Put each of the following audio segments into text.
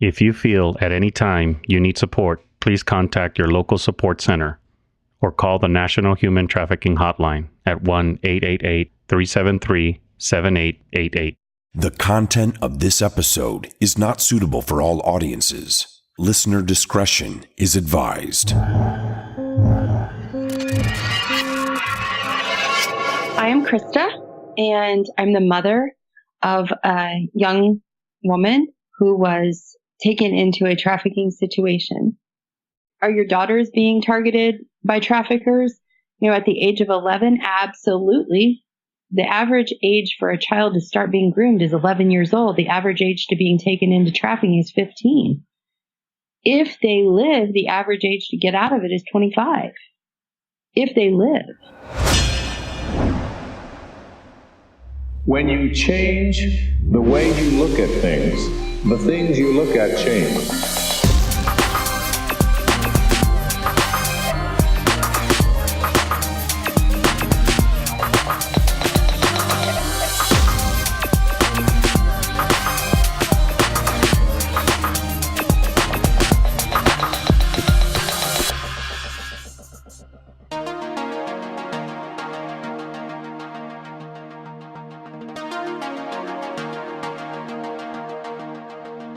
If you feel at any time you need support, please contact your local support center or call the National Human Trafficking Hotline at 1-888-373-7888. The content of this episode is not suitable for all audiences. Listener discretion is advised. I am Crista, and I'm the mother of a young woman who was taken into a trafficking situation. Are your daughters being targeted by traffickers? At the age of 11, absolutely. The average age for a child to start being groomed is 11 years old. The average age to being taken into trafficking is 15. If they live, the average age to get out of it is 25. If they live. When you change the way you look at things, the things you look at change.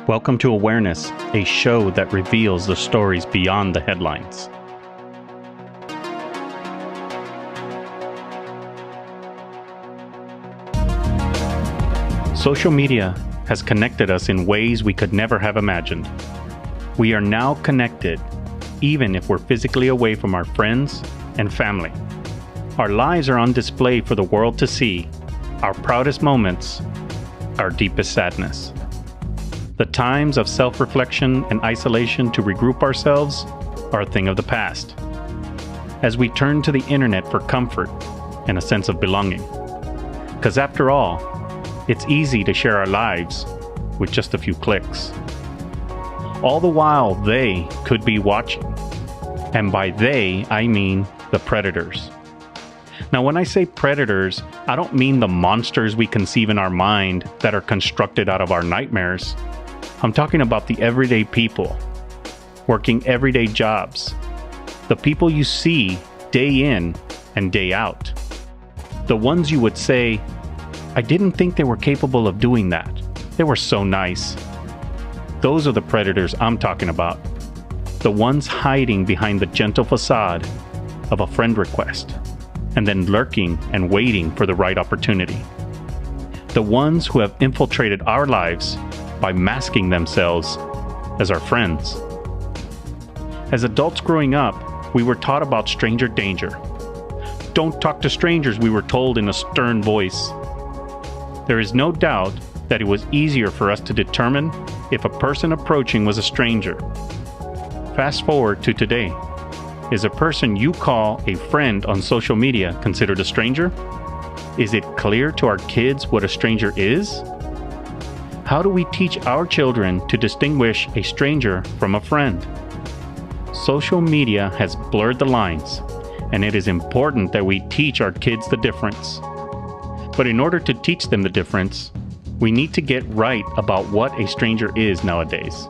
Welcome to Awareness, a show that reveals the stories beyond the headlines. Social media has connected us in ways we could never have imagined. We are now connected, even if we're physically away from our friends and family. Our lives are on display for the world to see, our proudest moments, our deepest sadness. The times of self-reflection and isolation to regroup ourselves are a thing of the past, as we turn to the internet for comfort and a sense of belonging. Because after all, it's easy to share our lives with just a few clicks. All the while they could be watching. And by they, I mean the predators. Now, when I say predators, I don't mean the monsters we conceive in our mind that are constructed out of our nightmares. I'm talking about the everyday people, working everyday jobs, the people you see day in and day out. The ones you would say, I didn't think they were capable of doing that. They were so nice. Those are the predators I'm talking about. The ones hiding behind the gentle facade of a friend request, and then lurking and waiting for the right opportunity. The ones who have infiltrated our lives by masking themselves as our friends. As adults growing up, we were taught about stranger danger. Don't talk to strangers, we were told in a stern voice. There is no doubt that it was easier for us to determine if a person approaching was a stranger. Fast forward to today. Is a person you call a friend on social media considered a stranger? Is it clear to our kids what a stranger is? How do we teach our children to distinguish a stranger from a friend? Social media has blurred the lines, and it is important that we teach our kids the difference. But in order to teach them the difference, we need to get right about what a stranger is nowadays.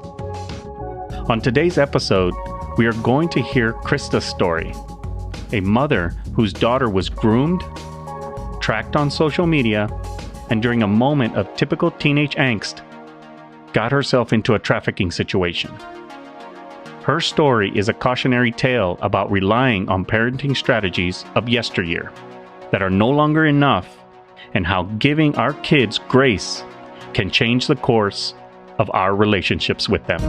On today's episode, we are going to hear Crista's story, a mother whose daughter was groomed, tracked on social media, and during a moment of typical teenage angst, got herself into a trafficking situation. Her story is a cautionary tale about relying on parenting strategies of yesteryear that are no longer enough, and how giving our kids grace can change the course of our relationships with them.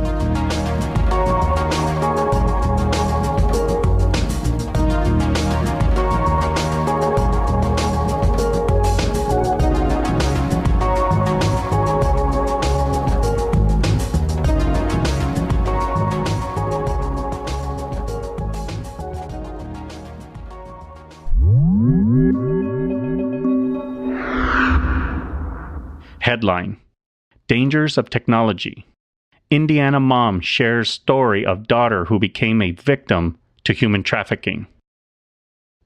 Headline: Dangers of Technology. Indiana mom shares story of daughter who became a victim to human trafficking.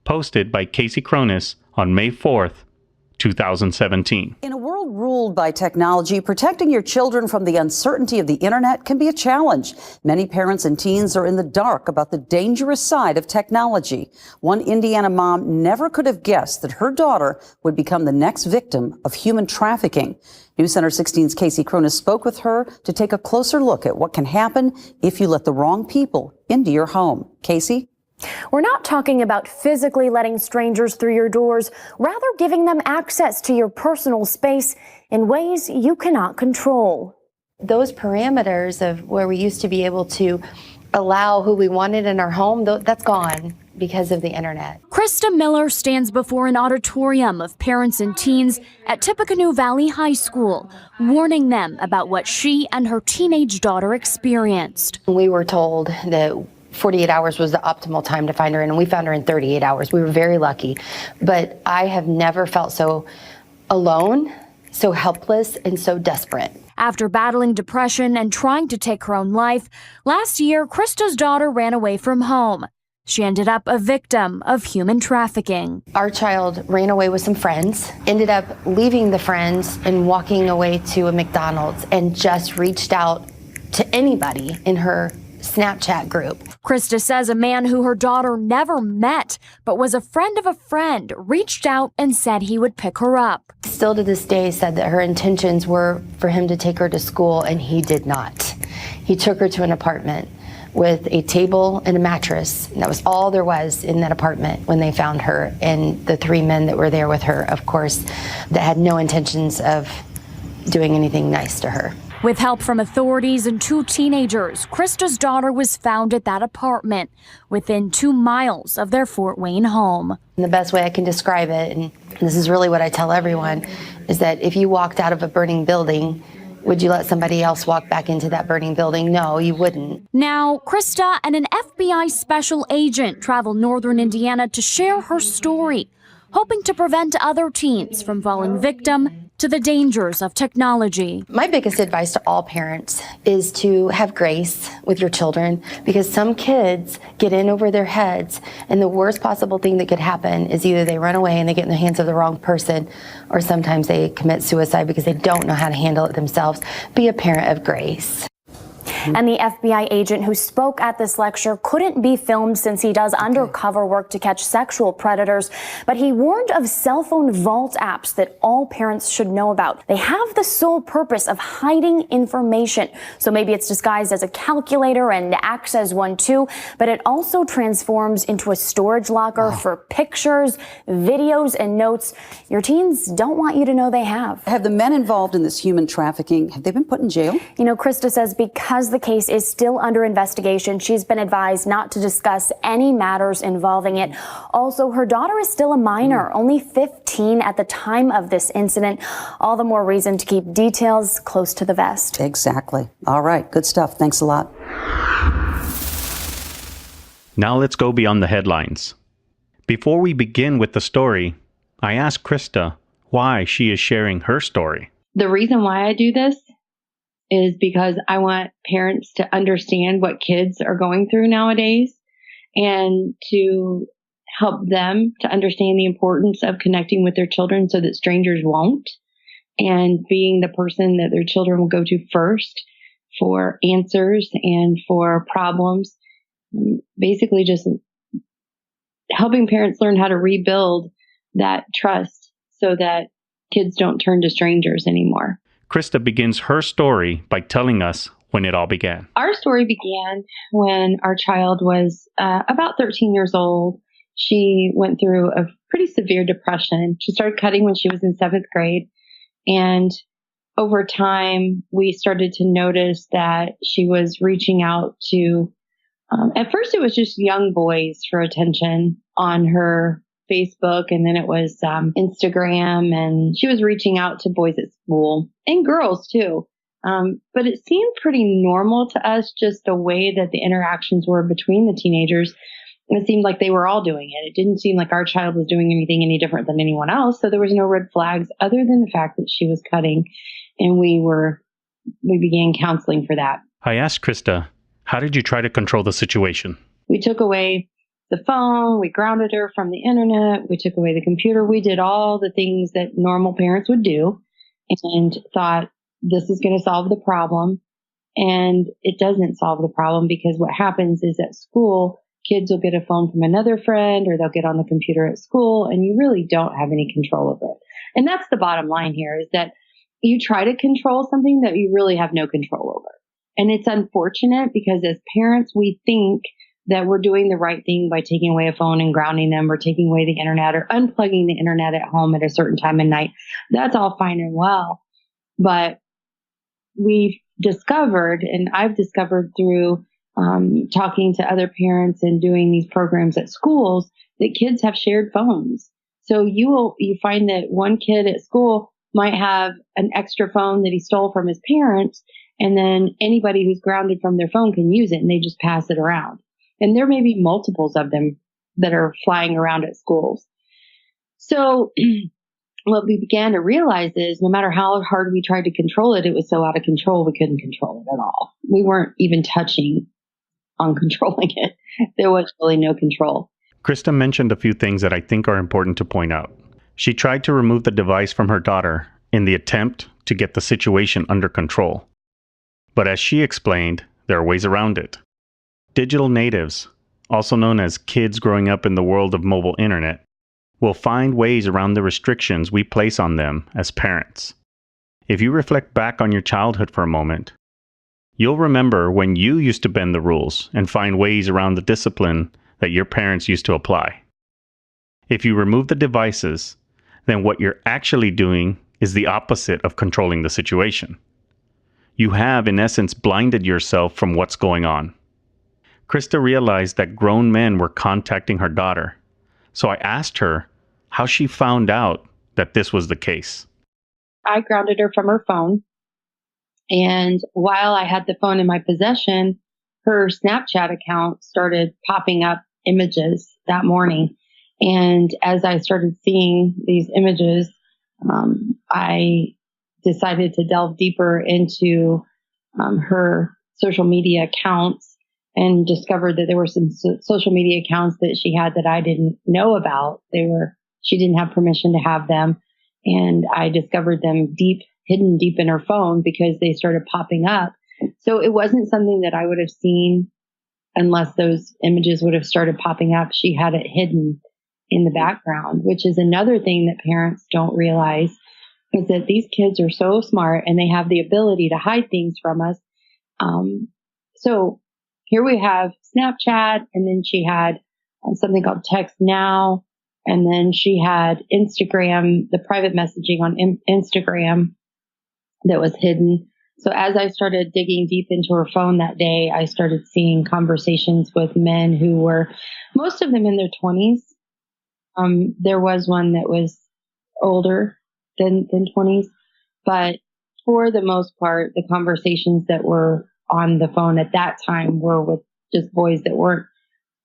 Posted by Casey Cronus on May 4th, 2017. In a world ruled by technology, protecting your children from the uncertainty of the internet can be a challenge. Many parents and teens are in the dark about the dangerous side of technology. One Indiana mom never could have guessed that her daughter would become the next victim of human trafficking. News Center 16's Casey Cronus spoke with her to take a closer look at what can happen if you let the wrong people into your home. Casey? We're not talking about physically letting strangers through your doors, rather giving them access to your personal space in ways you cannot control. Those parameters of where we used to be able to allow who we wanted in our home, that's gone because of the internet. Crista Miller stands before an auditorium of parents and teens at Tippecanoe Valley High School, warning them about what she and her teenage daughter experienced. We were told that 48 hours was the optimal time to find her, and we found her in 38 hours. We were very lucky. But I have never felt so alone, so helpless, and so desperate. After battling depression and trying to take her own life, last year, Crista's daughter ran away from home. She ended up a victim of human trafficking. Our child ran away with some friends, ended up leaving the friends and walking away to a McDonald's, and just reached out to anybody in her Snapchat group. Crista says a man who her daughter never met, but was a friend of a friend, reached out and said he would pick her up. Still to this day said that her intentions were for him to take her to school, and he did not. He took her to an apartment with a table and a mattress. And that was all there was in that apartment when they found her. And the three men that were there with her, of course, that had no intentions of doing anything nice to her. With help from authorities and two teenagers, Crista's daughter was found at that apartment within 2 miles of their Fort Wayne home. And the best way I can describe it, and this is really what I tell everyone, is that if you walked out of a burning building, would you let somebody else walk back into that burning building? No, you wouldn't. Now, Crista and an FBI special agent travel northern Indiana to share her story, hoping to prevent other teens from falling victim to the dangers of technology. My biggest advice to all parents is to have grace with your children, because some kids get in over their heads, and the worst possible thing that could happen is either they run away and they get in the hands of the wrong person, or sometimes they commit suicide because they don't know how to handle it themselves. Be a parent of grace. And the FBI agent who spoke at this lecture couldn't be filmed since he does undercover work to catch sexual predators, but he warned of cell phone vault apps that all parents should know about. They have the sole purpose of hiding information. So maybe it's disguised as a calculator and acts as one too, but it also transforms into a storage locker for pictures, videos, and notes your teens don't want you to know they have. Have the men involved in this human trafficking, have they been put in jail? You know, Crista says because the case is still under investigation, she's been advised not to discuss any matters involving it. Also, her daughter is still a minor, only 15 at the time of this incident. All the more reason to keep details close to the vest. Exactly. All right. Good stuff. Thanks a lot. Now let's go beyond the headlines. Before we begin with the story, I asked Crista why she is sharing her story. The reason why I do this is because I want parents to understand what kids are going through nowadays, and to help them to understand the importance of connecting with their children so that strangers won't, and being the person that their children will go to first for answers and for problems. Basically just helping parents learn how to rebuild that trust so that kids don't turn to strangers anymore. Crista begins her story by telling us when it all began. Our story began when our child was about 13 years old. She went through a pretty severe depression. She started cutting when she was in 7th grade. And over time, we started to notice that she was reaching out to, at first it was just young boys for attention on her Facebook, and then it was Instagram, and she was reaching out to boys at school and girls too. But it seemed pretty normal to us, just the way that the interactions were between the teenagers. It seemed like they were all doing it. It didn't seem like our child was doing anything any different than anyone else. So there was no red flags other than the fact that she was cutting, and we began counseling for that. I asked Crista, how did you try to control the situation? We took away the phone, we grounded her from the internet, we took away the computer. We did all the things that normal parents would do and thought this is going to solve the problem. And it doesn't solve the problem, because what happens is at school, kids will get a phone from another friend or they'll get on the computer at school, and you really don't have any control over it. And that's the bottom line here, is that you try to control something that you really have no control over. And it's unfortunate, because as parents, we think that we're doing the right thing by taking away a phone and grounding them, or taking away the internet, or unplugging the internet at home at a certain time of night. That's all fine and well. But we've discovered, and I've discovered through talking to other parents and doing these programs at schools, that kids have shared phones. So you find that one kid at school might have an extra phone that he stole from his parents, and then anybody who's grounded from their phone can use it, and they just pass it around. And there may be multiples of them that are flying around at schools. So what we began to realize is, no matter how hard we tried to control it, it was so out of control, we couldn't control it at all. We weren't even touching on controlling it. There was really no control. Crista mentioned a few things that I think are important to point out. She tried to remove the device from her daughter in the attempt to get the situation under control. But as she explained, there are ways around it. Digital natives, also known as kids growing up in the world of mobile internet, will find ways around the restrictions we place on them as parents. If you reflect back on your childhood for a moment, you'll remember when you used to bend the rules and find ways around the discipline that your parents used to apply. If you remove the devices, then what you're actually doing is the opposite of controlling the situation. You have, in essence, blinded yourself from what's going on. Crista realized that grown men were contacting her daughter, so I asked her how she found out that this was the case. I grounded her from her phone, and while I had the phone in my possession, her Snapchat account started popping up images that morning. And as I started seeing these images, I decided to delve deeper into her social media accounts, and discovered that there were some social media accounts that she had that I didn't know about. She didn't have permission to have them. And I discovered them hidden deep in her phone, because they started popping up. So it wasn't something that I would have seen unless those images would have started popping up. She had it hidden in the background, which is another thing that parents don't realize, is that these kids are so smart and they have the ability to hide things from us. So here we have Snapchat, and then she had something called Text Now, and then she had Instagram, the private messaging on Instagram that was hidden. So as I started digging deep into her phone that day, I started seeing conversations with men who were, most of them in their 20s. There was one that was older than 20s, but for the most part, the conversations that were on the phone at that time were with just boys that weren't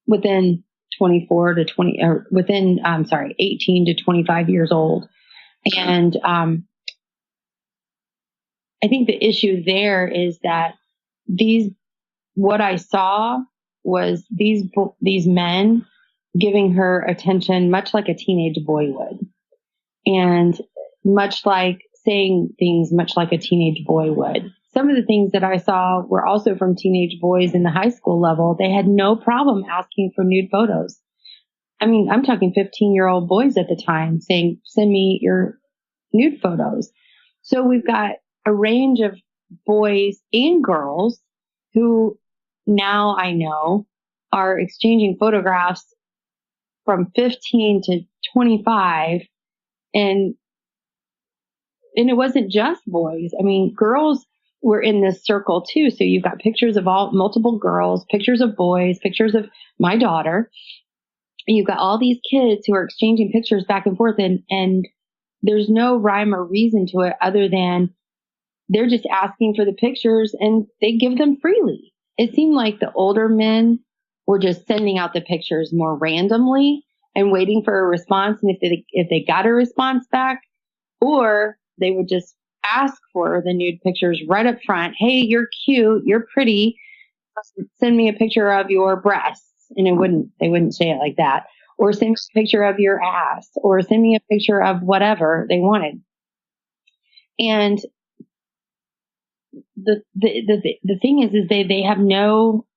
within 18 to 25 years old. And I think the issue there is that what I saw was these men giving her attention much like a teenage boy would, and much like saying things much like a teenage boy would. Some of the things that I saw were also from teenage boys in the high school level. They had no problem asking for nude photos. I mean, I'm talking 15-year-old boys at the time saying, send me your nude photos. So we've got a range of boys and girls who now I know are exchanging photographs from 15 to 25. And it wasn't just boys. I mean, girls were in this circle too. So you've got pictures of multiple girls, pictures of boys, pictures of my daughter. You've got all these kids who are exchanging pictures back and forth, and there's no rhyme or reason to it other than they're just asking for the pictures and they give them freely. It seemed like the older men were just sending out the pictures more randomly and waiting for a response. And if they got a response back, or they would just ask for the nude pictures right up front. Hey, you're cute. You're pretty. Send me a picture of your breasts. And they wouldn't say it like that. Or send me a picture of your ass, or send me a picture of whatever they wanted. And the thing is they have no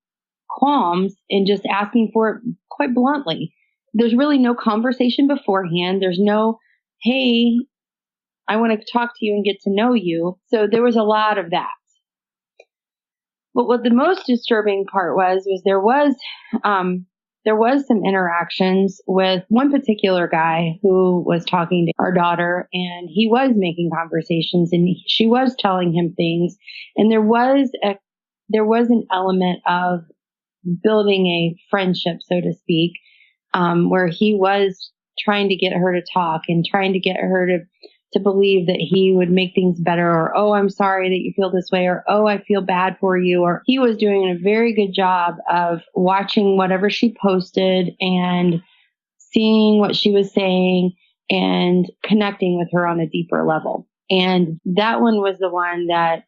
qualms in just asking for it quite bluntly. There's really no conversation beforehand. There's no, hey, I want to talk to you and get to know you. So there was a lot of that. But what the most disturbing part was there was some interactions with one particular guy who was talking to our daughter, and he was making conversations, and she was telling him things, and there was an element of building a friendship, so to speak, where he was trying to get her to talk and trying to get her to believe that he would make things better, or, oh, I'm sorry that you feel this way, or, oh, I feel bad for you. Or he was doing a very good job of watching whatever she posted and seeing what she was saying and connecting with her on a deeper level. And that one was the one that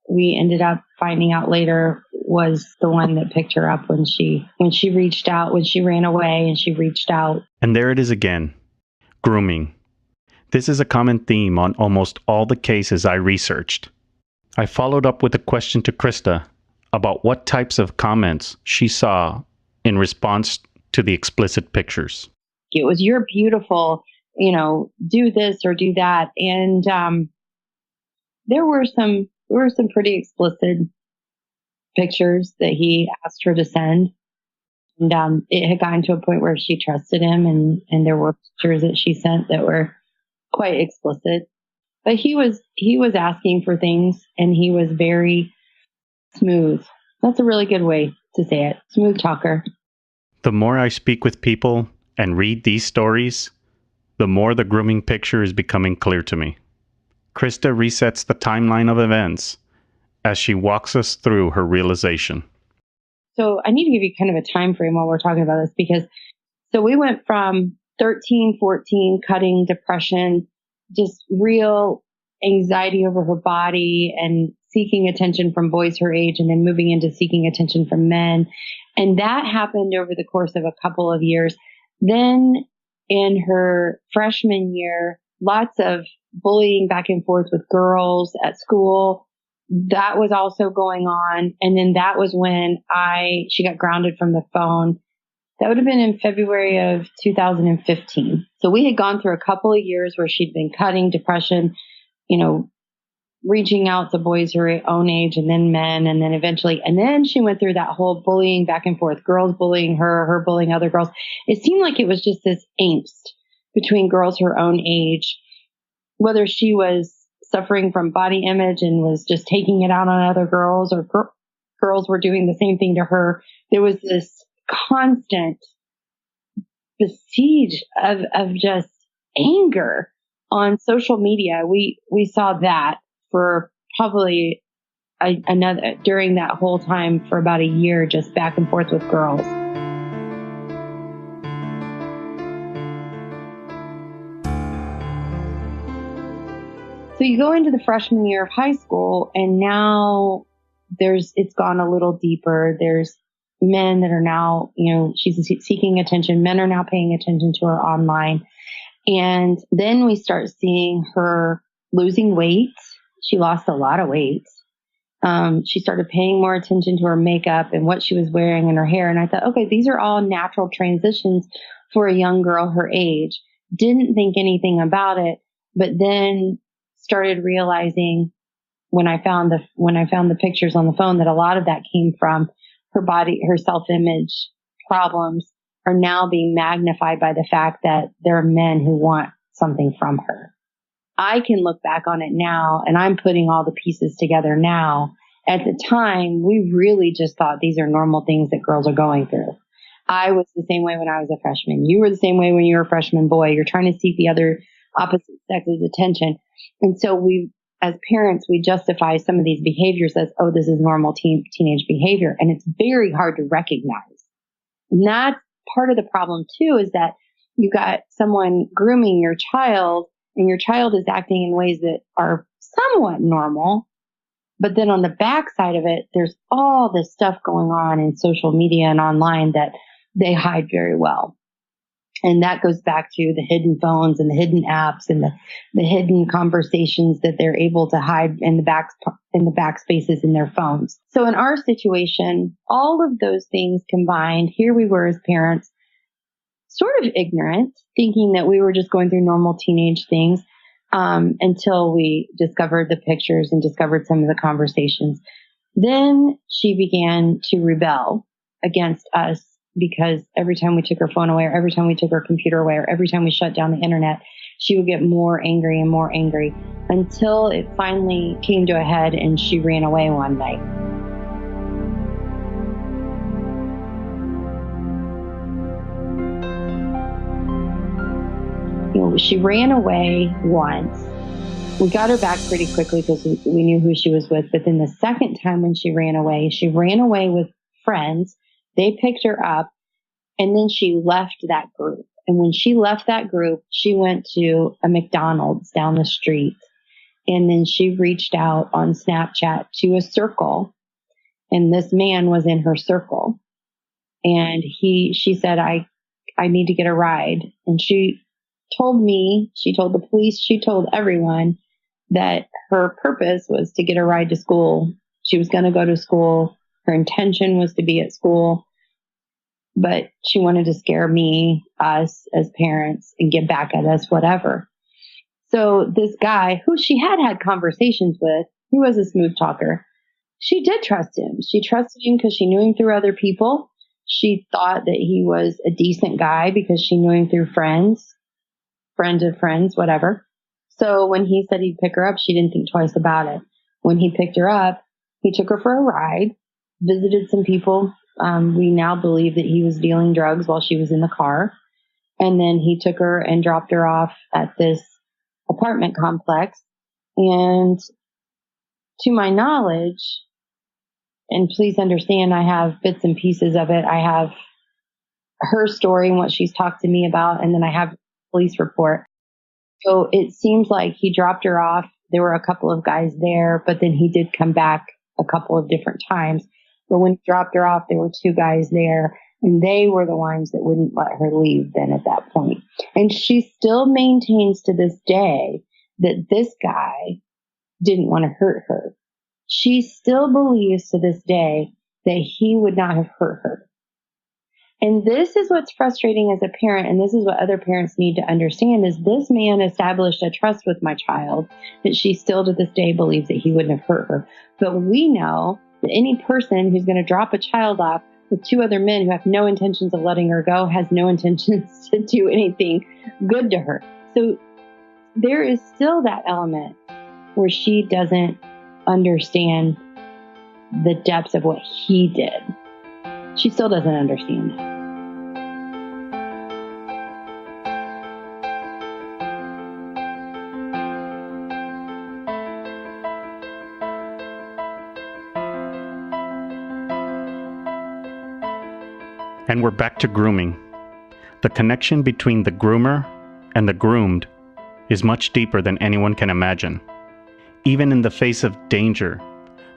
we ended up finding out later was the one that picked her up when she reached out, when she ran away and she reached out. And there it is again, grooming. This is a common theme on almost all the cases I researched. I followed up with a question to Crista about what types of comments she saw in response to the explicit pictures. It was, you're beautiful, do this or do that. And there were some pretty explicit pictures that he asked her to send. And it had gotten to a point where she trusted him, and there were pictures that she sent that were quite explicit. But he was asking for things, and he was very smooth. That's a really good way to say it. Smooth talker. The more I speak with people and read these stories, the more the grooming picture is becoming clear to me. Crista resets the timeline of events as she walks us through her realization. So I need to give you kind of a time frame while we're talking about this, because so we went from 13, 14, cutting, depression, just real anxiety over her body and seeking attention from boys her age, and then moving into seeking attention from men. And that happened over the course of a couple of years. Then in her freshman year, lots of bullying back and forth with girls at school. That was also going on. And then that was when she got grounded from the phone. That would have been in February of 2015. So we had gone through a couple of years where she'd been cutting, depression, reaching out to boys her own age, and then men, and then she went through that whole bullying back and forth, girls bullying her bullying other girls. It seemed like it was just this angst between girls her own age, whether she was suffering from body image and was just taking it out on other girls, or girls were doing the same thing to her. There was this constant besiege of just anger on social media. We saw that for probably during that whole time for about a year, just back and forth with girls. So you go into the freshman year of high school, and now it's gone a little deeper. There's men that are now, she's seeking attention. Men are now paying attention to her online. And then we start seeing her losing weight. She lost a lot of weight. She started paying more attention to her makeup and what she was wearing and her hair. And I thought, okay, these are all natural transitions for a young girl her age. Didn't think anything about it, but then started realizing when I found the pictures on the phone that a lot of that came from her body, her self-image problems are now being magnified by the fact that there are men who want something from her. I can look back on it now, and I'm putting all the pieces together now. At the time, we really just thought these are normal things that girls are going through. I was the same way when I was a freshman. You were the same way when you were a freshman boy. You're trying to seek the other opposite sex's attention. And so as parents, we justify some of these behaviors as, oh, this is normal teenage behavior. And it's very hard to recognize. And that's part of the problem too, is that you got someone grooming your child, and your child is acting in ways that are somewhat normal. But then on the backside of it, there's all this stuff going on in social media and online that they hide very well. And that goes back to the hidden phones and the hidden apps and the hidden conversations that they're able to hide in the backspaces in their phones. So in our situation, all of those things combined, here we were as parents, sort of ignorant, thinking that we were just going through normal teenage things, until we discovered the pictures and discovered some of the conversations. Then she began to rebel against us, because every time we took her phone away, or every time we took her computer away, or every time we shut down the internet, she would get more angry and more angry, until it finally came to a head and she ran away one night. She ran away once. We got her back pretty quickly because we knew who she was with. But then the second time when she ran away with friends. They picked her up, and then she left that group. And when she left that group, she went to a McDonald's down the street. And then she reached out on Snapchat to a circle. And this man was in her circle. And she said, I need to get a ride. And she told me, she told the police, she told everyone that her purpose was to get a ride to school. She was going to go to school. Her intention was to be at school, but she wanted to scare me, us as parents, and get back at us, whatever. So this guy, who she had conversations with, he was a smooth talker. She did trust him. She trusted him because she knew him through other people. She thought that he was a decent guy because she knew him through friends of friends, whatever. So when he said he'd pick her up, she didn't think twice about it. When he picked her up, he took her for a ride, visited some people. We now believe that he was dealing drugs while she was in the car. And then he took her and dropped her off at this apartment complex. And to my knowledge, and please understand, I have bits and pieces of it. I have her story and what she's talked to me about, and then I have a police report. So it seems like he dropped her off. There were a couple of guys there, but then he did come back a couple of different times. But when he dropped her off, there were two guys there, and they were the ones that wouldn't let her leave then at that point. And she still maintains to this day that this guy didn't want to hurt her. She still believes to this day that he would not have hurt her. And this is what's frustrating as a parent, and this is what other parents need to understand, is this man established a trust with my child that she still to this day believes that he wouldn't have hurt her. But we know that any person who's going to drop a child off with two other men who have no intentions of letting her go has no intentions to do anything good to her. So there is still that element where she doesn't understand the depths of what he did. She still doesn't understand that. And we're back to grooming. The connection between the groomer and the groomed is much deeper than anyone can imagine. Even in the face of danger,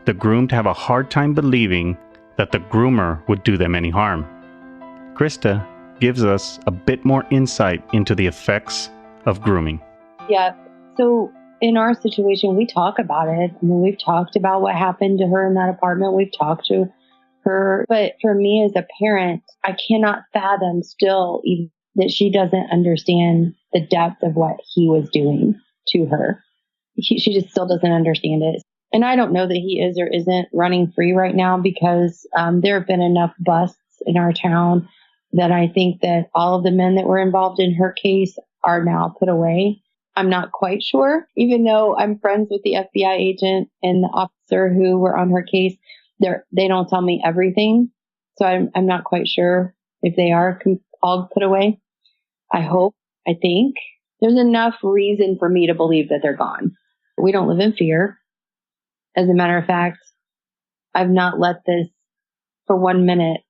the groomed have a hard time believing that the groomer would do them any harm. Crista gives us a bit more insight into the effects of grooming. Yeah. So in our situation, we talk about it. I mean, we've talked about what happened to her in that apartment. We've talked to her. But for me as a parent, I cannot fathom still even that she doesn't understand the depth of what he was doing to her. She just still doesn't understand it. And I don't know that he is or isn't running free right now, because there have been enough busts in our town that I think that all of the men that were involved in her case are now put away. I'm not quite sure, even though I'm friends with the FBI agent and the officer who were on her case. They don't tell me everything. So I'm not quite sure if they are all put away. I hope, I think there's enough reason for me to believe that they're gone. We don't live in fear. As a matter of fact, I've not let this for 1 minute,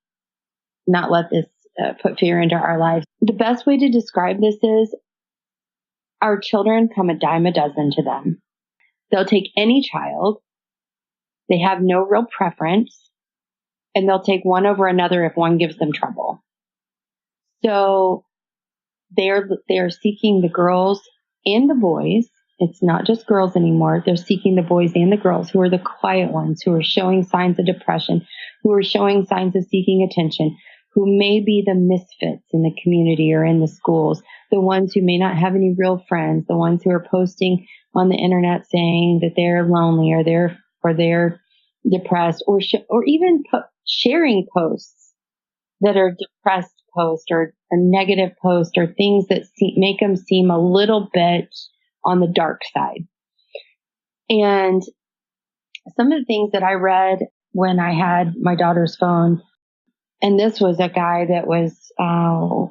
put fear into our lives. The best way to describe this is our children come a dime a dozen to them. They'll take any child. They have no real preference, and they'll take one over another if one gives them trouble. So they're seeking the girls and the boys. It's not just girls anymore. They're seeking the boys and the girls who are the quiet ones, who are showing signs of depression, who are showing signs of seeking attention, who may be the misfits in the community or in the schools, the ones who may not have any real friends, the ones who are posting on the internet saying that they're lonely or they're depressed, or even sharing posts that are depressed posts or negative posts or things that make them seem a little bit on the dark side. And some of the things that I read when I had my daughter's phone, and this was a guy that was, I don't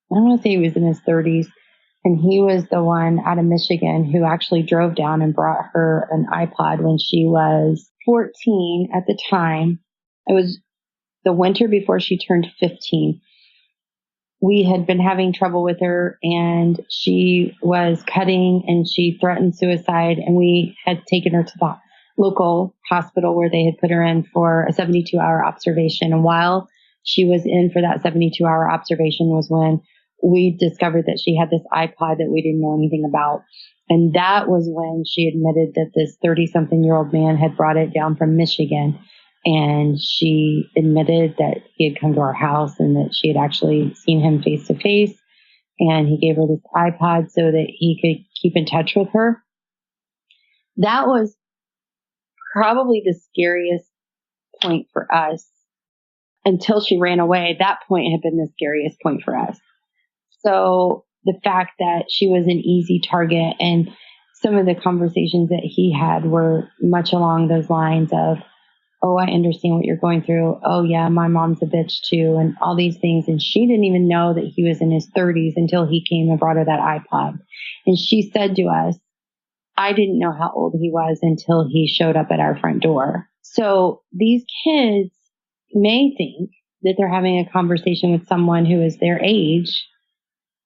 want to say he was in his 30s, and he was the one out of Michigan who actually drove down and brought her an iPod when she was 14 at the time. It was the winter before she turned 15. We had been having trouble with her, and she was cutting, and she threatened suicide, and we had taken her to the local hospital where they had put her in for a 72-hour observation. And while she was in for that 72-hour observation was when we discovered that she had this iPod that we didn't know anything about. And that was when she admitted that this 30-something-year-old man had brought it down from Michigan. And she admitted that he had come to our house and that she had actually seen him face to face. And he gave her this iPod so that he could keep in touch with her. That was probably the scariest point for us. Until she ran away, that point had been the scariest point for us. So the fact that she was an easy target, and some of the conversations that he had were much along those lines of, oh, I understand what you're going through. Oh, yeah, my mom's a bitch too, and all these things. And she didn't even know that he was in his 30s until he came and brought her that iPod. And she said to us, I didn't know how old he was until he showed up at our front door. So these kids may think that they're having a conversation with someone who is their age.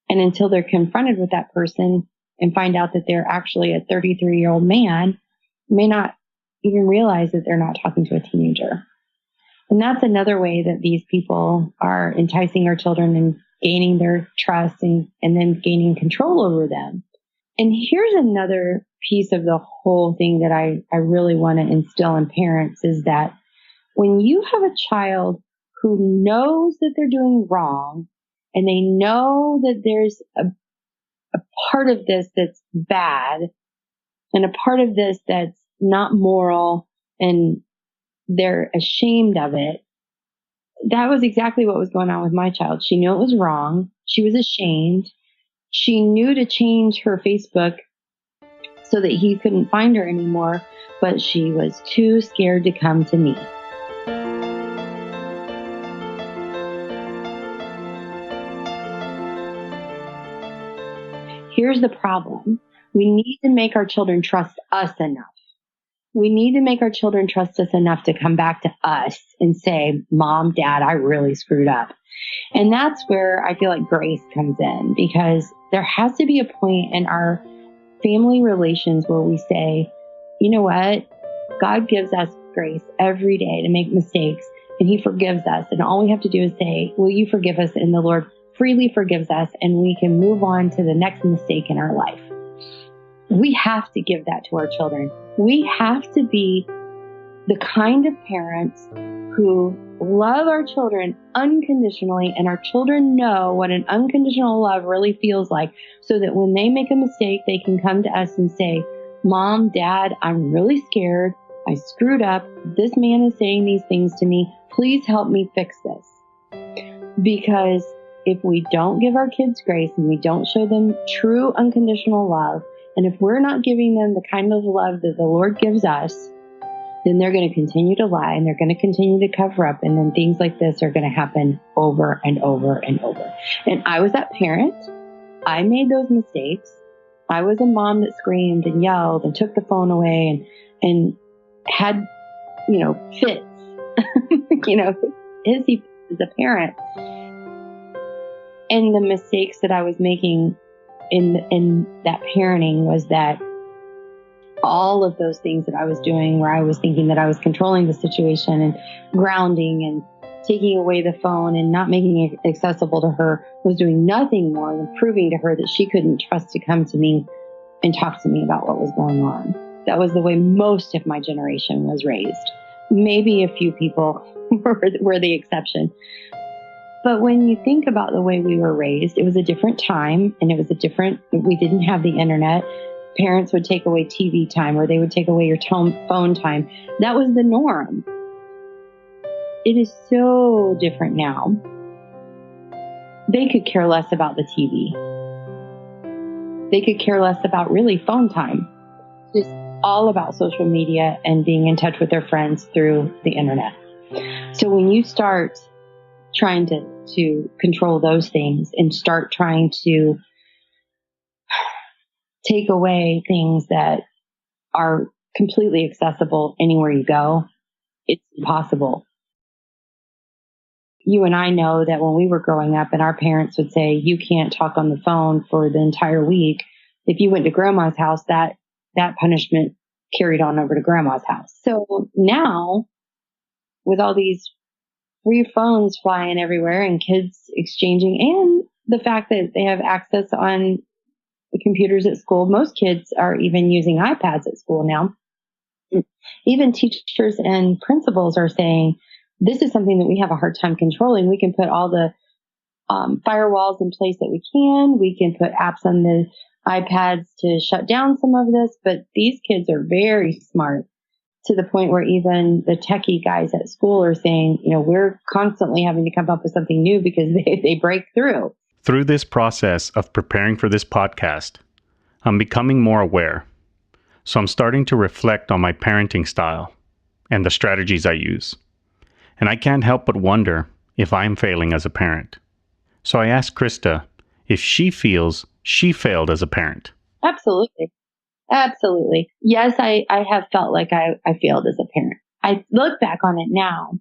And until they're confronted with that person and find out that they're actually a 33-year-old man, may not even realize that they're not talking to a teenager. And that's another way that these people are enticing our children and gaining their trust and then gaining control over them. And here's another piece of the whole thing that I really want to instill in parents is that when you have a child who knows that they're doing wrong, and they know that there's a part of this that's bad and a part of this that's not moral, and they're ashamed of it. That was exactly what was going on with my child. She knew it was wrong. She was ashamed. She knew to change her Facebook so that he couldn't find her anymore, but she was too scared to come to me. Here's the problem. We need to make our children trust us enough. We need to make our children trust us enough to come back to us and say, Mom, Dad, I really screwed up. And that's where I feel like grace comes in, because there has to be a point in our family relations where we say, you know what? God gives us grace every day to make mistakes, and He forgives us. And all we have to do is say, will you forgive us? And the Lord freely forgives us, and we can move on to the next mistake in our life. We have to give that to our children. We have to be the kind of parents who love our children unconditionally, and our children know what an unconditional love really feels like, so that when they make a mistake, they can come to us and say, Mom, Dad, I'm really scared. I screwed up. This man is saying these things to me. Please help me fix this. Because if we don't give our kids grace and we don't show them true unconditional love, and if we're not giving them the kind of love that the Lord gives us, then they're going to continue to lie, and they're going to continue to cover up. And then things like this are going to happen over and over and over. And I was that parent. I made those mistakes. I was a mom that screamed and yelled and took the phone away and had, fits, hissy as a parent. And the mistakes that I was making in that parenting was that all of those things that I was doing, where I was thinking that I was controlling the situation and grounding and taking away the phone and not making it accessible to her was doing nothing more than proving to her that she couldn't trust to come to me and talk to me about what was going on. That was the way most of my generation was raised. Maybe a few people were the exception. But when you think about the way we were raised, it was a different time, and we didn't have the internet. Parents would take away TV time, or they would take away your phone time. That was the norm. It is so different now. They could care less about the TV. They could care less about really phone time. It's just all about social media and being in touch with their friends through the internet. So when you start trying to control those things and start trying to take away things that are completely accessible anywhere you go, it's impossible. You and I know that when we were growing up and our parents would say, you can't talk on the phone for the entire week. If you went to grandma's house, that punishment carried on over to grandma's house. So now, with all these free phones flying everywhere and kids exchanging, and the fact that they have access on the computers at school, most kids are even using iPads at school now. Even teachers and principals are saying, this is something that we have a hard time controlling. We can put all the firewalls in place that we can. We can put apps on the iPads to shut down some of this. But these kids are very smart, to the point where even the techie guys at school are saying, we're constantly having to come up with something new because they break through. Through this process of preparing for this podcast, I'm becoming more aware. So I'm starting to reflect on my parenting style and the strategies I use. And I can't help but wonder if I'm failing as a parent. So I asked Crista if she feels she failed as a parent. Absolutely. Absolutely. Yes, I have felt like I failed as a parent. I look back on it now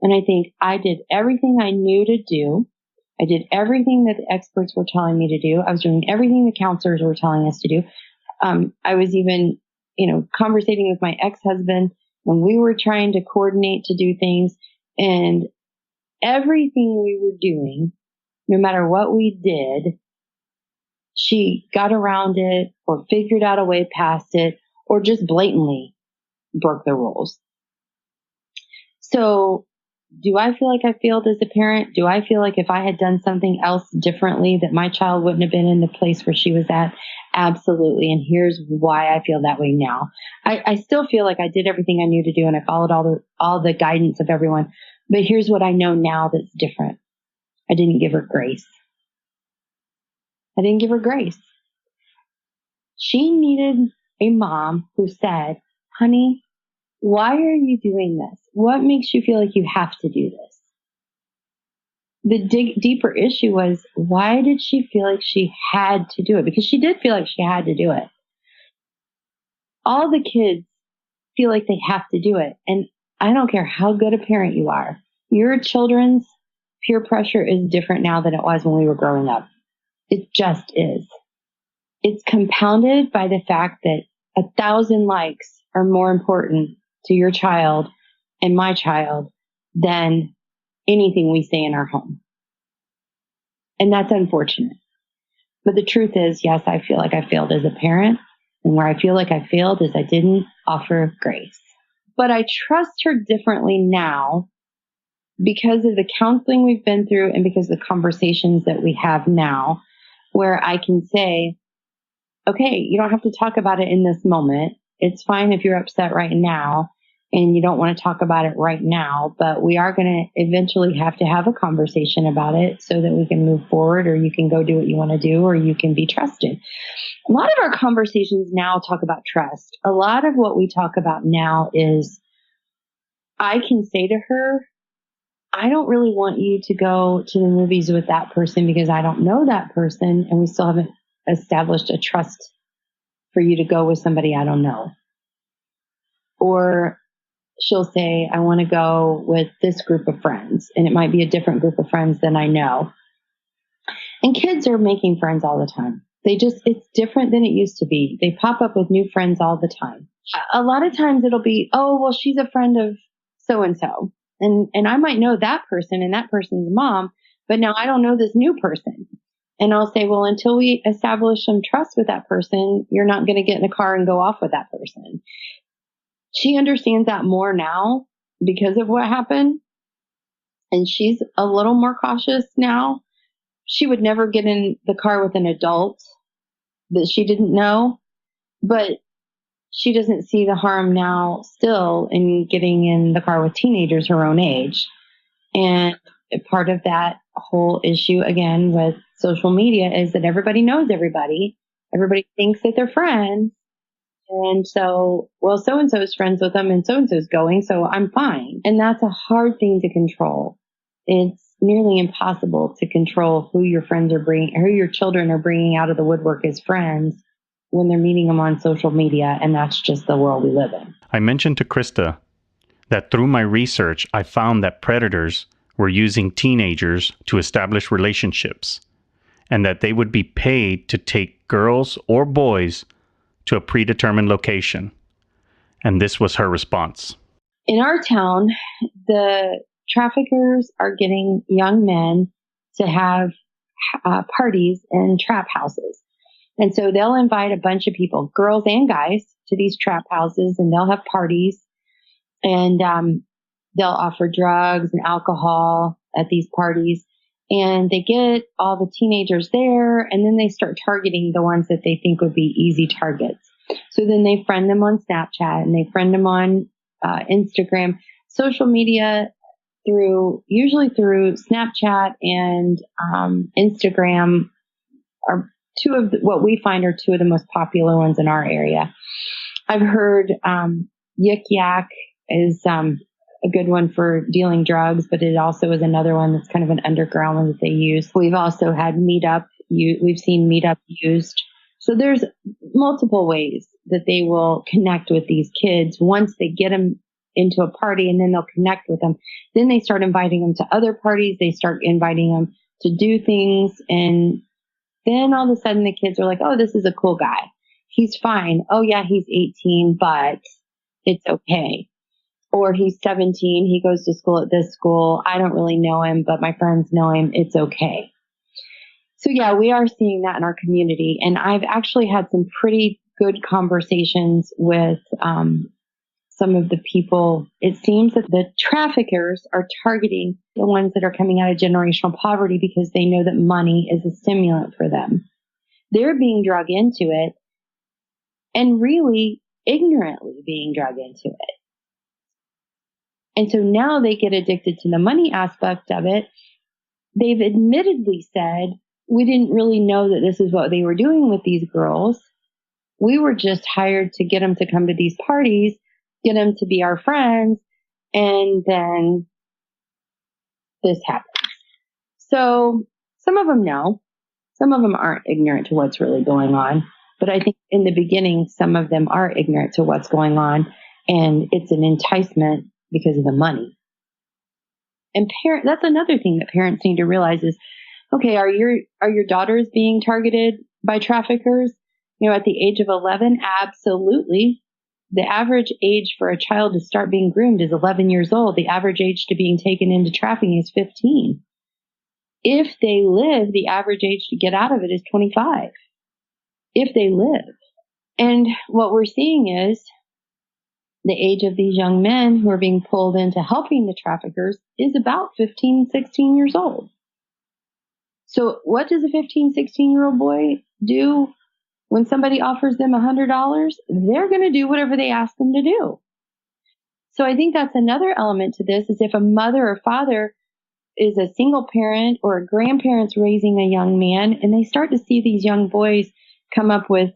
and I think I did everything I knew to do. I did everything that the experts were telling me to do. I was doing everything the counselors were telling us to do. I was even, conversating with my ex-husband when we were trying to coordinate to do things, and everything we were doing, no matter what we did, she got around it or figured out a way past it or just blatantly broke the rules. So do I feel like I failed as a parent? Do I feel like if I had done something else differently that my child wouldn't have been in the place where she was at? Absolutely. And here's why I feel that way now. I still feel like I did everything I knew to do and I followed all the guidance of everyone. But here's what I know now that's different. I didn't give her grace. I didn't give her grace. She needed a mom who said, honey, why are you doing this? What makes you feel like you have to do this? The deeper issue was, why did she feel like she had to do it? Because she did feel like she had to do it. All the kids feel like they have to do it. And I don't care how good a parent you are. Your children's peer pressure is different now than it was when we were growing up. It just is. It's compounded by the fact that 1,000 likes are more important to your child and my child than anything we say in our home. And that's unfortunate. But the truth is, yes, I feel like I failed as a parent. And where I feel like I failed is I didn't offer grace. But I trust her differently now because of the counseling we've been through and because of the conversations that we have now, where I can say, okay, you don't have to talk about it in this moment. It's fine if you're upset right now and you don't want to talk about it right now, but we are going to eventually have to have a conversation about it so that we can move forward, or you can go do what you want to do, or you can be trusted. A lot of our conversations now talk about trust. A lot of what we talk about now is, I can say to her, I don't really want you to go to the movies with that person because I don't know that person and we still haven't established a trust for you to go with somebody I don't know. Or she'll say, I want to go with this group of friends, and it might be a different group of friends than I know. And kids are making friends all the time. It's different than it used to be. They pop up with new friends all the time. A lot of times it'll be, oh, well, she's a friend of so-and-so. And I might know that person and that person's mom, but now I don't know this new person. And I'll say, well, until we establish some trust with that person, you're not going to get in the car and go off with that person. She understands that more now because of what happened. And she's a little more cautious now. She would never get in the car with an adult that she didn't know, but she doesn't see the harm now still in getting in the car with teenagers her own age. And part of that whole issue, again, with social media is that everybody knows everybody. Everybody thinks that they're friends. And so, well, so-and-so is friends with them and so-and-so is going, so I'm fine. And that's a hard thing to control. It's nearly impossible to control who your friends are bringing, who your children are bringing out of the woodwork as friends when they're meeting them on social media. And that's just the world we live in. I mentioned to Crista that through my research, I found that predators were using teenagers to establish relationships and that they would be paid to take girls or boys to a predetermined location. And this was her response. In our town, the traffickers are getting young men to have parties in trap houses. And so they'll invite a bunch of people, girls and guys, to these trap houses, and they'll have parties. And they'll offer drugs and alcohol at these parties. And they get all the teenagers there, and then they start targeting the ones that they think would be easy targets. So then they friend them on Snapchat, and they friend them on Instagram. Social media, usually through Snapchat and Instagram, are what we find are two of the most popular ones in our area. I've heard Yik Yak is a good one for dealing drugs, but it also is another one that's kind of an underground one that they use. We've also had Meetup. We've seen Meetup used. So there's multiple ways that they will connect with these kids once they get them into a party, and then they'll connect with them. Then they start inviting them to other parties. They start inviting them to do things. And then all of a sudden the kids are like, oh, this is a cool guy. He's fine. Oh yeah, he's 18, but it's okay. Or he's 17. He goes to school at this school. I don't really know him, but my friends know him. It's okay. So yeah, we are seeing that in our community. And I've actually had some pretty good conversations with some of the people. It seems that the traffickers are targeting the ones that are coming out of generational poverty because they know that money is a stimulant for them. They're being drug into it, and really ignorantly being drug into it. And so now they get addicted to the money aspect of it. They've admittedly said, we didn't really know that this is what they were doing with these girls. We were just hired to get them to come to these parties, get them to be our friends, and then this happens. So some of them know. Some of them aren't ignorant to what's really going on. But I think in the beginning, some of them are ignorant to what's going on, and it's an enticement because of the money. And that's another thing that parents need to realize is, okay, are your daughters being targeted by traffickers? At the age of 11, absolutely. The average age for a child to start being groomed is 11 years old. The average age to being taken into trafficking is 15. If they live, the average age to get out of it is 25. If they live. And what we're seeing is the age of these young men who are being pulled into helping the traffickers is about 15, 16 years old. So what does a 15, 16-year-old boy do when somebody offers them $100? They're going to do whatever they ask them to do. So I think that's another element to this, is if a mother or father is a single parent or a grandparent's raising a young man, and they start to see these young boys come up with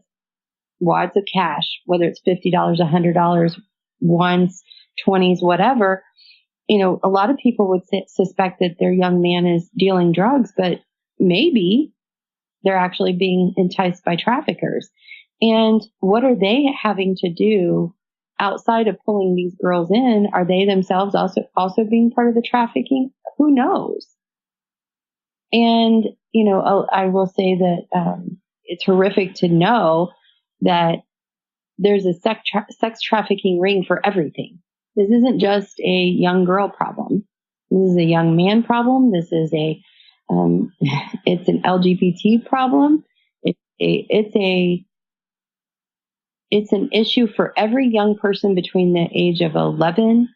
wads of cash, whether it's $50, $100, ones, 20s, whatever, a lot of people would suspect that their young man is dealing drugs, but maybe they're actually being enticed by traffickers. And what are they having to do outside of pulling these girls in? Are they themselves also being part of the trafficking? Who knows? And, I will say that it's horrific to know that there's a sex trafficking ring for everything. This isn't just a young girl problem. This is a young man problem. This is it's an LGBT problem. It's an issue for every young person between the age of 11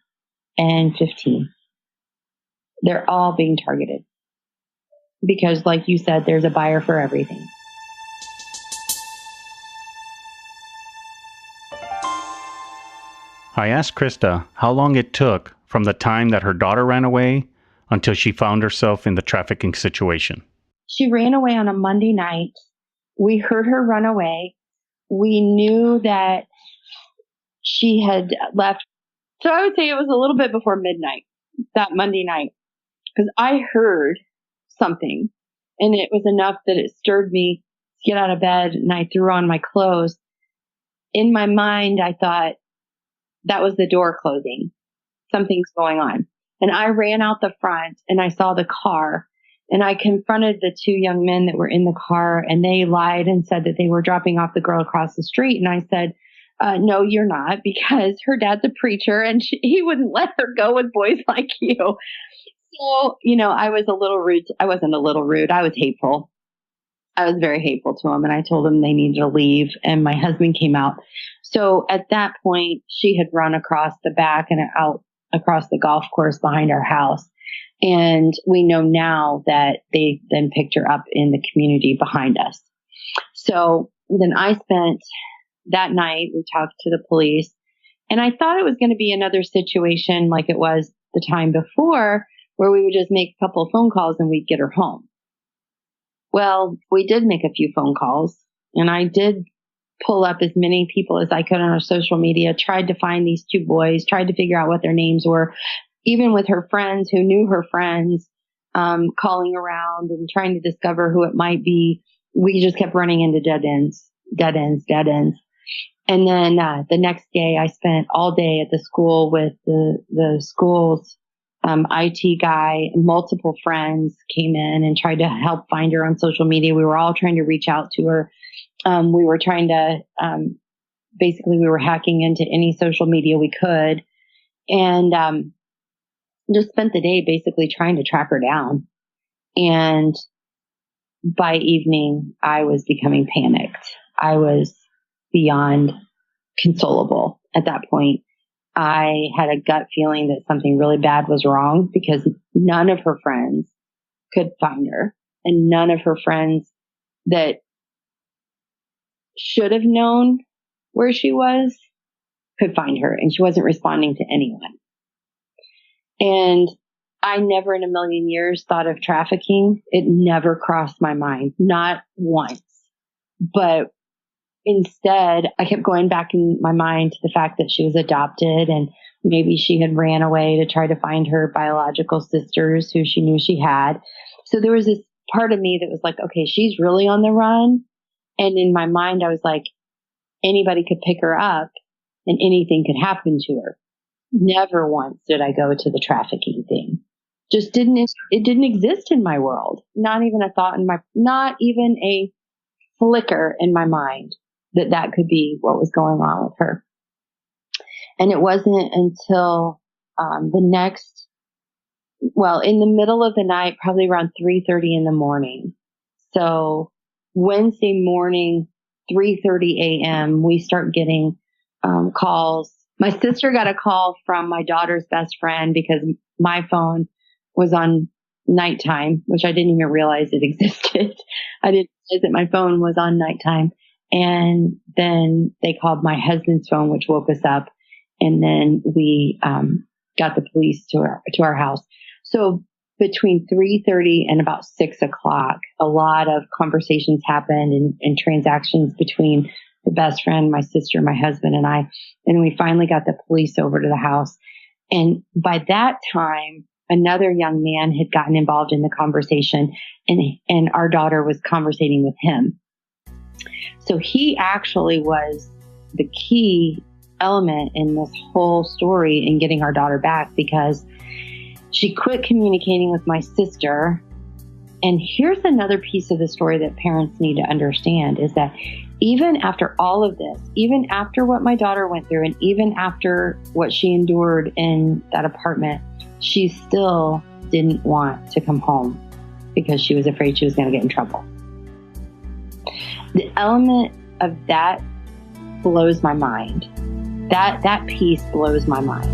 and 15. They're all being targeted because, like you said, there's a buyer for everything. I asked Crista how long it took from the time that her daughter ran away until she found herself in the trafficking situation. She ran away on a Monday night. We heard her run away. We knew that she had left. So I would say it was a little bit before midnight that Monday night, because I heard something and it was enough that it stirred me to get out of bed, and I threw on my clothes. In my mind, I thought that was the door closing. Something's going on. And I ran out the front and I saw the car, and I confronted the two young men that were in the car, and they lied and said that they were dropping off the girl across the street. And I said, no, you're not, because her dad's a preacher and he wouldn't let her go with boys like you. So, I was a little rude. I wasn't a little rude. I was hateful. I was very hateful to them, and I told them they needed to leave, and my husband came out. So at that point, she had run across the back and out across the golf course behind our house. And we know now that they then picked her up in the community behind us. So then I spent that night, we talked to the police, and I thought it was going to be another situation like it was the time before, where we would just make a couple of phone calls and we'd get her home. Well, we did make a few phone calls, and I did pull up as many people as I could on our social media, tried to find these two boys, tried to figure out what their names were, even with her friends who knew her friends, calling around and trying to discover who it might be. We just kept running into dead ends. And then the next day, I spent all day at the school with the school's IT guy. Multiple friends came in and tried to help find her on social media. We were all trying to reach out to her. We were trying to, basically, we were hacking into any social media we could, and just spent the day basically trying to track her down. And by evening, I was becoming panicked. I was beyond consolable at that point. I had a gut feeling that something really bad was wrong, because none of her friends could find her, and none of her friends that should have known where she was could find her, and she wasn't responding to anyone. And I never in a million years thought of trafficking. It never crossed my mind, not once. But instead, I kept going back in my mind to the fact that she was adopted, and maybe she had ran away to try to find her biological sisters who she knew she had. So there was this part of me that was like, okay, she's really on the run. And in my mind, I was like, anybody could pick her up and anything could happen to her. Never once did I go to the trafficking thing. It didn't exist in my world. Not even a thought not even a flicker in my mind that could be what was going on with her. And it wasn't until in the middle of the night, probably around 3:30 in the morning. So Wednesday morning, 3:30 a.m., we start getting calls. My sister got a call from my daughter's best friend because my phone was on nighttime, which I didn't even realize it existed. I didn't realize that my phone was on nighttime. And then they called my husband's phone, which woke us up. And then we got the police to our house. So between 3:30 and about 6 o'clock, a lot of conversations happened and transactions between the best friend, my sister, my husband, and I. And we finally got the police over to the house. And by that time, another young man had gotten involved in the conversation, and our daughter was conversating with him. So he actually was the key element in this whole story in getting our daughter back, because she quit communicating with my sister And here's another piece of the story that parents need to understand is that even after all of this, even after what my daughter went through, and even after what she endured in that apartment, she still didn't want to come home because she was afraid she was going to get in trouble. The element of that blows my mind. That piece blows my mind.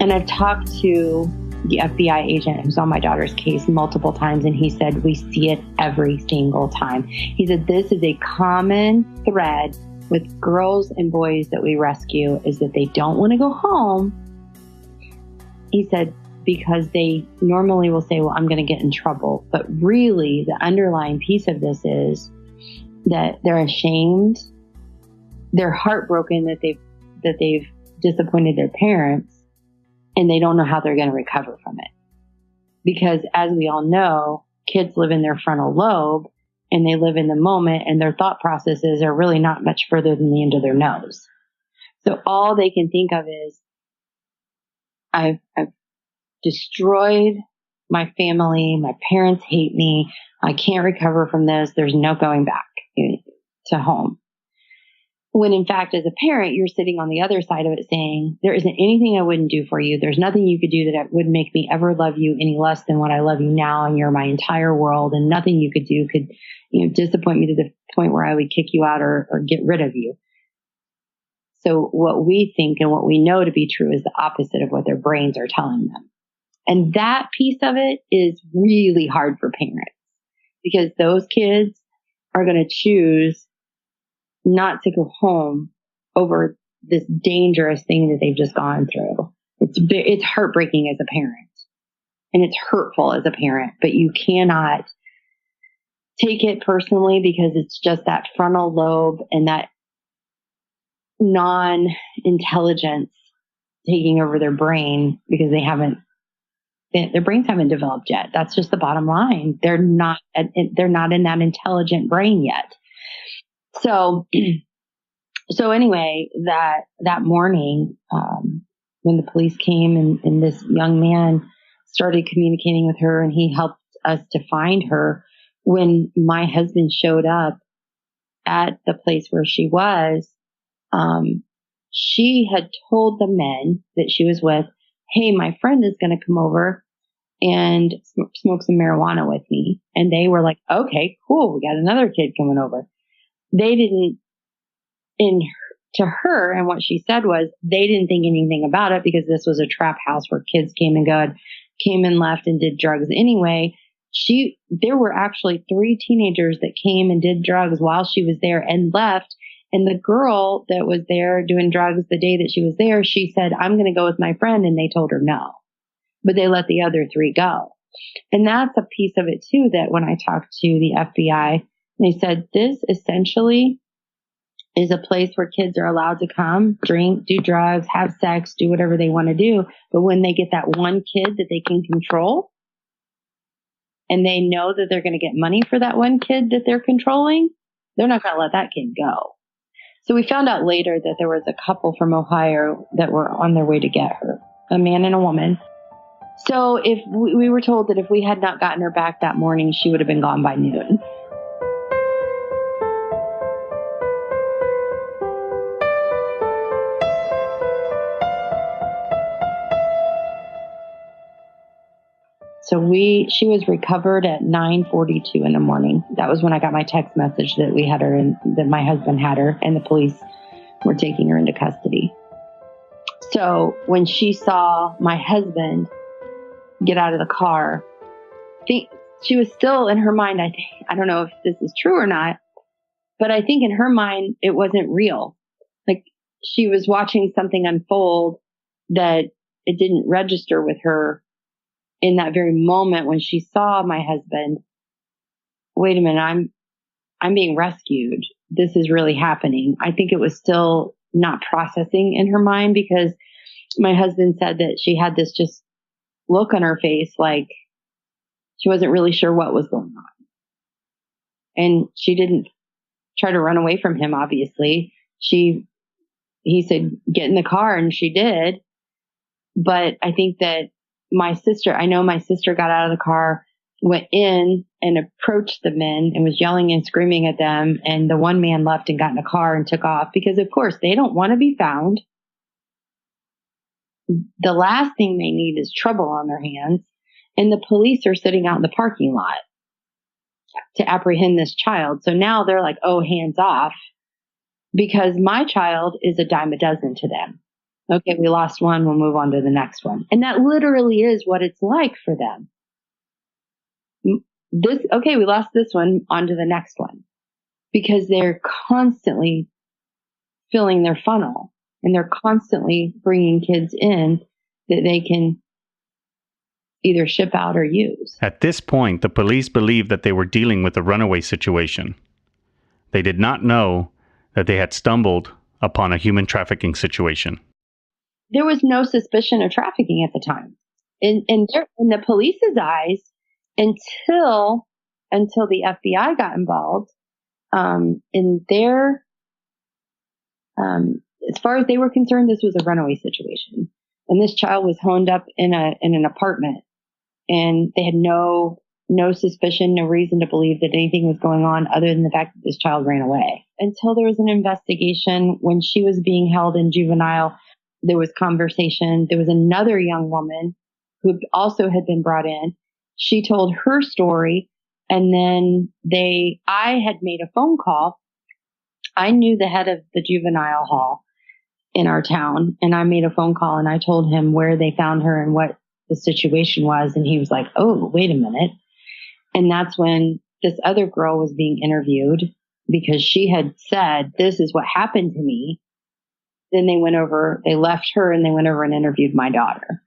And I've talked to the FBI agent who's on my daughter's case multiple times, and he said, we see it every single time. He said, this is a common thread with girls and boys that we rescue, is that they don't want to go home. He said, because they normally will say, well, I'm going to get in trouble. But really, the underlying piece of this is that they're ashamed. They're heartbroken that they've disappointed their parents, and they don't know how they're going to recover from it. Because as we all know, kids live in their frontal lobe, and they live in the moment, and their thought processes are really not much further than the end of their nose. So all they can think of is, I've destroyed my family. My parents hate me. I can't recover from this. There's no going back to home. When in fact, as a parent, you're sitting on the other side of it saying, there isn't anything I wouldn't do for you. There's nothing you could do that would make me ever love you any less than what I love you now. And you're my entire world, and nothing you could do could, disappoint me to the point where I would kick you out or get rid of you. So what we think and what we know to be true is the opposite of what their brains are telling them. And that piece of it is really hard for parents, because those kids are going to choose not to go home over this dangerous thing that they've just gone through. It's heartbreaking as a parent, and it's hurtful as a parent, but you cannot take it personally, because it's just that frontal lobe and that non-intelligence taking over their brain, because their brains haven't developed yet. That's just the bottom line. They're not in that intelligent brain yet. So anyway, that morning, when the police came and this young man started communicating with her, and he helped us to find her, when my husband showed up at the place where she was, she had told the men that she was with, hey, my friend is going to come over and smoke some marijuana with me. And they were like, okay, cool. We got another kid coming over. They didn't, to her, and what she said was, they didn't think anything about it, because this was a trap house where kids came and left and did drugs anyway. There were actually 3 teenagers that came and did drugs while she was there and left. And the girl that was there doing drugs the day that she was there, she said, I'm going to go with my friend. And they told her no, but they let the other 3 go. And that's a piece of it too, that when I talked to the FBI, they said, this essentially is a place where kids are allowed to come, drink, do drugs, have sex, do whatever they want to do. But when they get that one kid that they can control, and they know that they're going to get money for that one kid that they're controlling, they're not going to let that kid go. So we found out later that there was a couple from Ohio that were on their way to get her, a man and a woman. So if we were told that if we had not gotten her back that morning, she would have been gone by noon. So she was recovered at 9:42 in the morning. That was when I got my text message that we had her, and that my husband had her, and the police were taking her into custody. So when she saw my husband get out of the car, she was still in her mind, I don't know if this is true or not, but I think in her mind, it wasn't real. Like, she was watching something unfold that it didn't register with her in that very moment when she saw my husband. Wait a minute, I'm being rescued. This is really happening. I think it was still not processing in her mind, because my husband said that she had this just look on her face, like she wasn't really sure what was going on. And she didn't try to run away from him, obviously. He said, get in the car, and she did. But I think that my sister got out of the car, went in and approached the men and was yelling and screaming at them. And the one man left and got in a car and took off because, of course, they don't want to be found. The last thing they need is trouble on their hands. And the police are sitting out in the parking lot to apprehend this child. So now they're like, oh, hands off, because my child is a dime a dozen to them. Okay, we lost one, we'll move on to the next one. And that literally is what it's like for them. We lost this one, on to the next one. Because they're constantly filling their funnel, and they're constantly bringing kids in that they can either ship out or use. At this point, the police believed that they were dealing with a runaway situation. They did not know that they had stumbled upon a human trafficking situation. There was no suspicion of trafficking at the time. In the police's eyes, until the FBI got involved, as far as they were concerned, this was a runaway situation. And this child was honed up in an apartment, and they had no suspicion, no reason to believe that anything was going on other than the fact that this child ran away. Until there was an investigation. When she was being held in juvenile, there was conversation. There was another young woman who also had been brought in. She told her story, and then I had made a phone call. I knew the head of the juvenile hall in our town, and I made a phone call, and I told him where they found her and what the situation was. And he was like, oh, wait a minute. And that's when this other girl was being interviewed, because she had said, this is what happened to me. Then they left her and they went over and interviewed my daughter.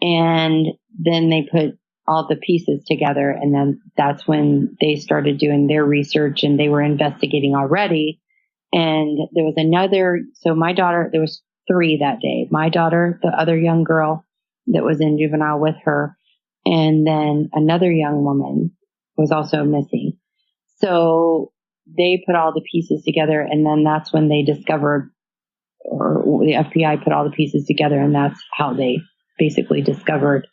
And then they put all the pieces together. And then that's when they started doing their research, and they were investigating already. And there was my daughter, there was 3 that day. My daughter, the other young girl that was in juvenile with her, and then another young woman was also missing. So they put all the pieces together, and then that's when they discovered, or the FBI put all the pieces together, and that's how they basically discovered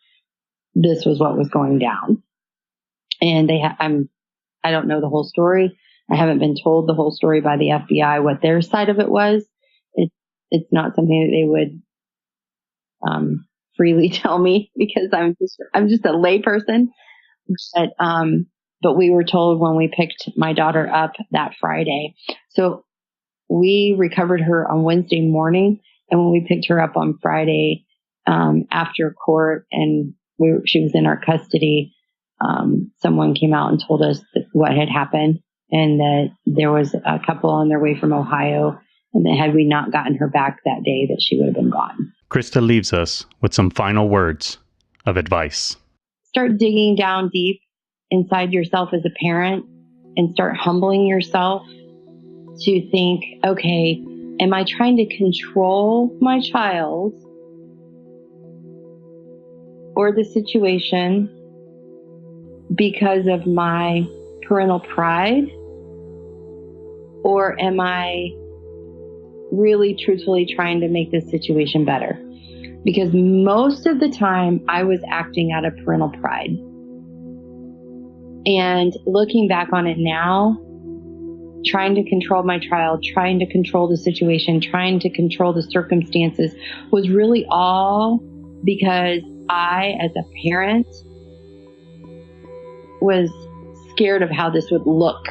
this was what was going down. And I don't know the whole story. I haven't been told the whole story by the FBI, what their side of it was. It's not something that they would freely tell me, because I'm just a lay person. But we were told when we picked my daughter up that Friday. So we recovered her on Wednesday morning, and when we picked her up on Friday after court, and she was in our custody, someone came out and told us what had happened, and that there was a couple on their way from Ohio, and that had we not gotten her back that day, that she would have been gone. Crista leaves us with some final words of advice. Start digging down deep inside yourself as a parent, and start humbling yourself to think, okay, am I trying to control my child or the situation because of my parental pride? Or am I really truthfully trying to make this situation better? Because most of the time I was acting out of parental pride. And looking back on it now, trying to control my child, trying to control the situation, trying to control the circumstances was really all because I, as a parent, was scared of how this would look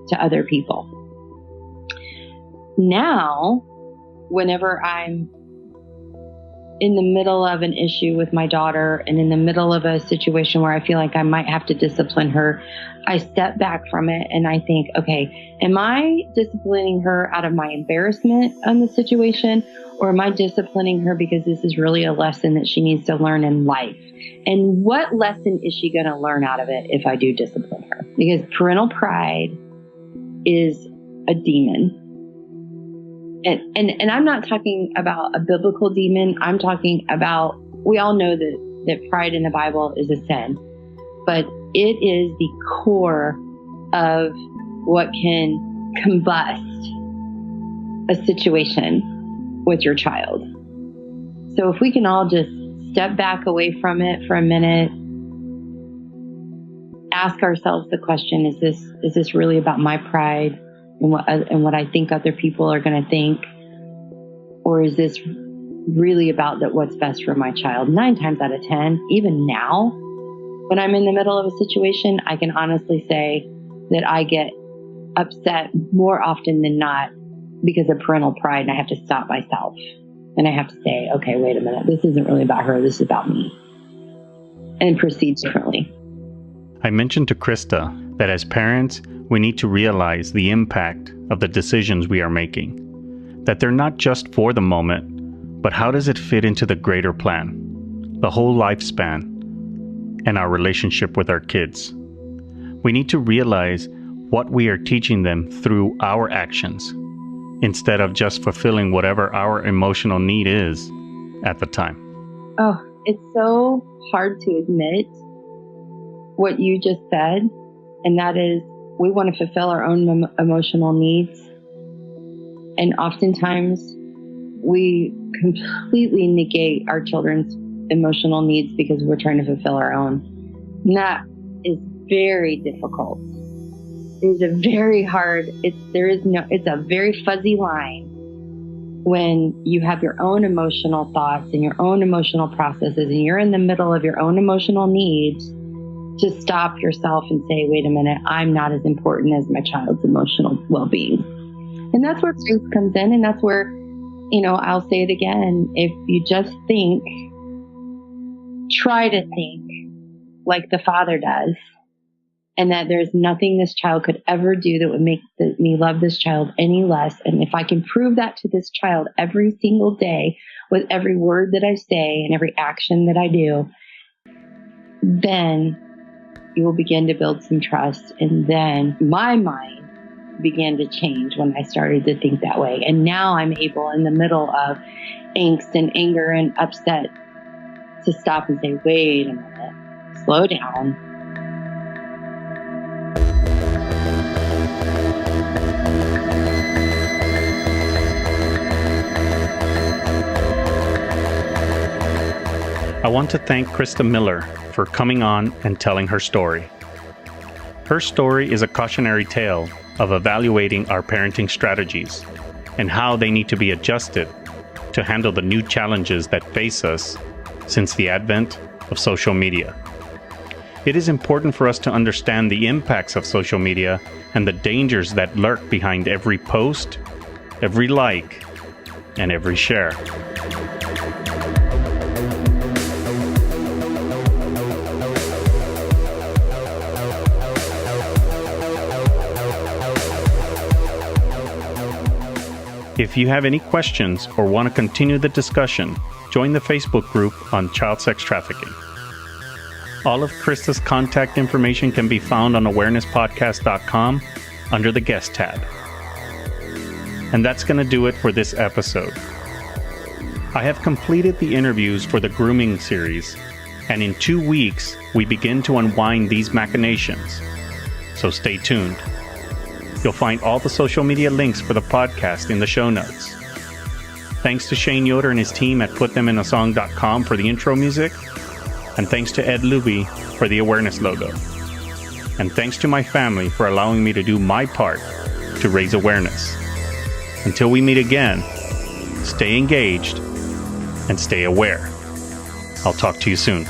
to other people. Now, whenever I'm in the middle of an issue with my daughter and in the middle of a situation where I feel like I might have to discipline her, I step back from it and I think, okay, am I disciplining her out of my embarrassment on the situation, or am I disciplining her because this is really a lesson that she needs to learn in life? And what lesson is she going to learn out of it if I do discipline her? Because parental pride is a demon. And I'm not talking about a biblical demon. I'm talking about, we all know that pride in the Bible is a sin, but it is the core of what can combust a situation with your child. So if we can all just step back away from it for a minute, ask ourselves the question, is this really about my pride and what I think other people are going to think? Or is this really about what's best for my child? 9 times out of 10, even now, when I'm in the middle of a situation, I can honestly say that I get upset more often than not because of parental pride, and I have to stop myself. And I have to say, okay, wait a minute, this isn't really about her, this is about me. And proceed differently. I mentioned to Crista that as parents, we need to realize the impact of the decisions we are making. That they're not just for the moment, but how does it fit into the greater plan, the whole lifespan, and our relationship with our kids. We need to realize what we are teaching them through our actions, instead of just fulfilling whatever our emotional need is at the time. Oh, it's so hard to admit what you just said, and that is we want to fulfill our own emotional needs. And oftentimes we completely negate our children's emotional needs because we're trying to fulfill our own. And that is very difficult. It is a very hard, it's a very fuzzy line when you have your own emotional thoughts and your own emotional processes and you're in the middle of your own emotional needs, to stop yourself and say, wait a minute, I'm not as important as my child's emotional well-being. And that's where grace comes in. And that's where, I'll say it again. If you just try to think like the Father does, and that there's nothing this child could ever do that would make me love this child any less. And if I can prove that to this child every single day with every word that I say and every action that I do, then you will begin to build some trust. And then my mind began to change when I started to think that way. And now I'm able, in the middle of angst and anger and upset, to stop and say, wait a minute, slow down. I want to thank Crista Miller for coming on and telling her story. Her story is a cautionary tale of evaluating our parenting strategies and how they need to be adjusted to handle the new challenges that face us since the advent of social media. It is important for us to understand the impacts of social media and the dangers that lurk behind every post, every like, and every share. If you have any questions or want to continue the discussion, join the Facebook group on child sex trafficking. All of Crista's contact information can be found on awarennesspodcast.com under the guest tab. And that's going to do it for this episode. I have completed the interviews for the grooming series, and in 2 weeks, we begin to unwind these machinations. So stay tuned. You'll find all the social media links for the podcast in the show notes. Thanks to Shane Yoder and his team at PutThemInASong.com for the intro music. And thanks to Ed Luby for the awareness logo. And thanks to my family for allowing me to do my part to raise awareness. Until we meet again, stay engaged and stay aware. I'll talk to you soon.